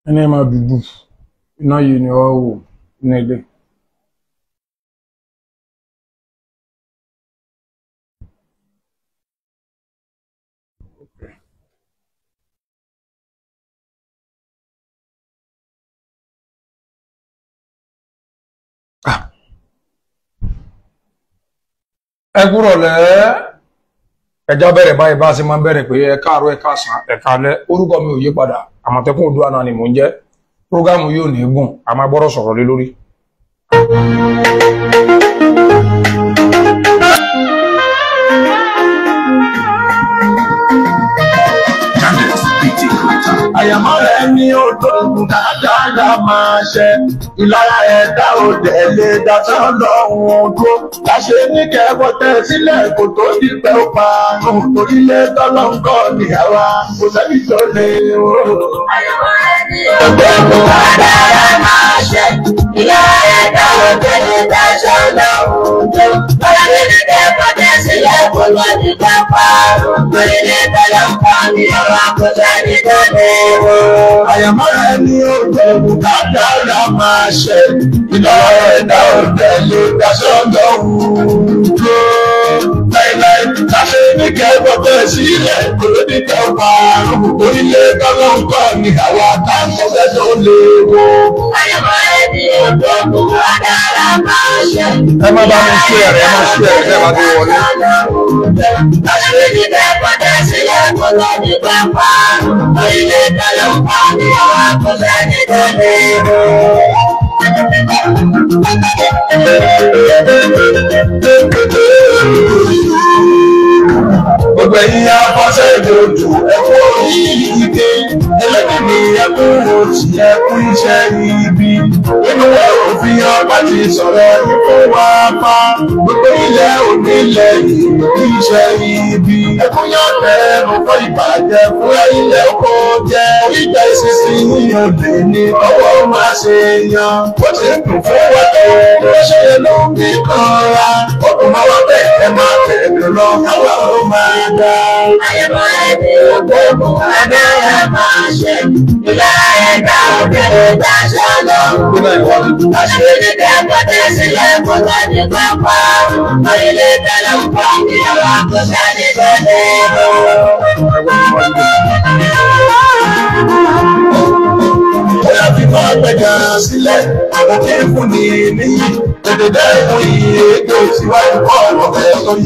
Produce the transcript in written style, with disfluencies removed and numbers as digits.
ẹni máa dúdú iná yìí ni wọ́n wò nílé. Ẹ kúrọ̀lẹ́ ẹjọ́ bẹ̀rẹ̀ báyìí bá ṣe máa ń bẹ̀rẹ̀ pé ẹ káàárọ̀ ẹ káàsán ẹ káalẹ́ orúkọ mi ò yí padà Àmọ̀tẹ́kùn Oòduà náà ni mò ń jẹ́ prógámù yóò ní gùn a máa gbọ́dọ̀ sọ̀rọ̀ lé lórí. Àyàmọ́ rẹ̀ ní òdòdó dáadáa máa ṣẹ. Ìlara ẹ̀dá òdè lè dáṣọ́ lọ́hùn tó. Láṣẹ ní kẹ́kọ̀ọ́ tẹ̀ sílẹ̀ kò tó dípẹ́ ó parun. Orílẹ̀ tọ́lọ́ńkọ́ ní àwa kò sẹ́ni tó lè rò. Àyàmọ́ rẹ̀ ní òdòdó dáadáa máa ṣẹ. Ìlara ẹ̀dá òdè lè dáṣọ́ lọ́hùn tó. Láṣẹ ní kẹ́kọ̀ọ́ tẹ̀ sílẹ̀ kò tó dípẹ́ ó parun. Orílẹ̀ tọ́lọ́ńkọ́ ní àwa kò sẹ́ni tó lè rò. Àyàmọ́ rẹ̀ ní òdòdó dáadáa máa ṣẹ. Ìlara ẹ̀dá òdè lè dáṣọ́ lọ́hùn tó. Láíláí láṣẹ ní kẹ́kọ̀ọ́ tẹ̀ sílẹ̀ kò tó dípẹ́ ó parun. Orílẹ̀ tọ́lọ́ńkọ́ ní àwa táwọn fẹ́ tó lè rò. Àyàmọ́ rẹ̀ ní òdòdó dáadáa máa ṣẹ. Ẹ má bá mi ṣe ẹ̀rẹ́ ẹ má ṣe ẹ̀rẹ́ ẹ má tó wọlé. Láṣẹ ní kẹ́kọ̀ọ́ tẹ̀ sílẹ̀ kò tó dípẹ́ ó parun. Orílẹ̀ tọ́lọ́ńkọ́ ní àwa kò sẹ́ni tó lè rò. Gbogbo ẹ̀yin afọ́sẹ́ ìdòdò ẹ̀kọ́ ìyíké ẹlẹ́bí ni ẹkún òsì ẹkún iṣẹ́ ibi nínú òfin ọba ti sọ̀rọ̀ ikú wa pa gbogbo ilẹ̀ onílẹ̀ ìlú iṣẹ́ ibi ẹkún yóò tẹnu fún ìbàjẹ́ fún ilẹ̀ oko jẹ́ ìjà ìsinsin yíyan lè ní ọwọ́ máa ṣe yan ó ti dùn fún wẹ́tọ̀ ó ṣe ló ń bí kanra ó kò máa wá bẹ́ẹ̀ ẹ máa tẹ̀lé lọ káwá ó máa dá. Àyẹ̀mọ́ ẹbí ògbógun adára máa ṣe ìlara ẹ̀dá òkèlè dáṣọ lọ́wọ́. Àṣírí kẹ́kọ̀ọ́ tẹ̀ sílẹ̀ kó tó di pápá. Orílẹ̀ tẹ́lẹ̀ ń pọ̀ ní ọ̀rọ̀ àkọsẹ́ ní tẹ́lẹ̀ rò. Bóyá fi máa gbẹ̀gà sílẹ̀, àwọn tí ń fún ni níyì. Tètè dẹ́kun ìyè ètò ìsíwájú kọ́ ọ̀rọ̀ ẹ̀ tó yẹ.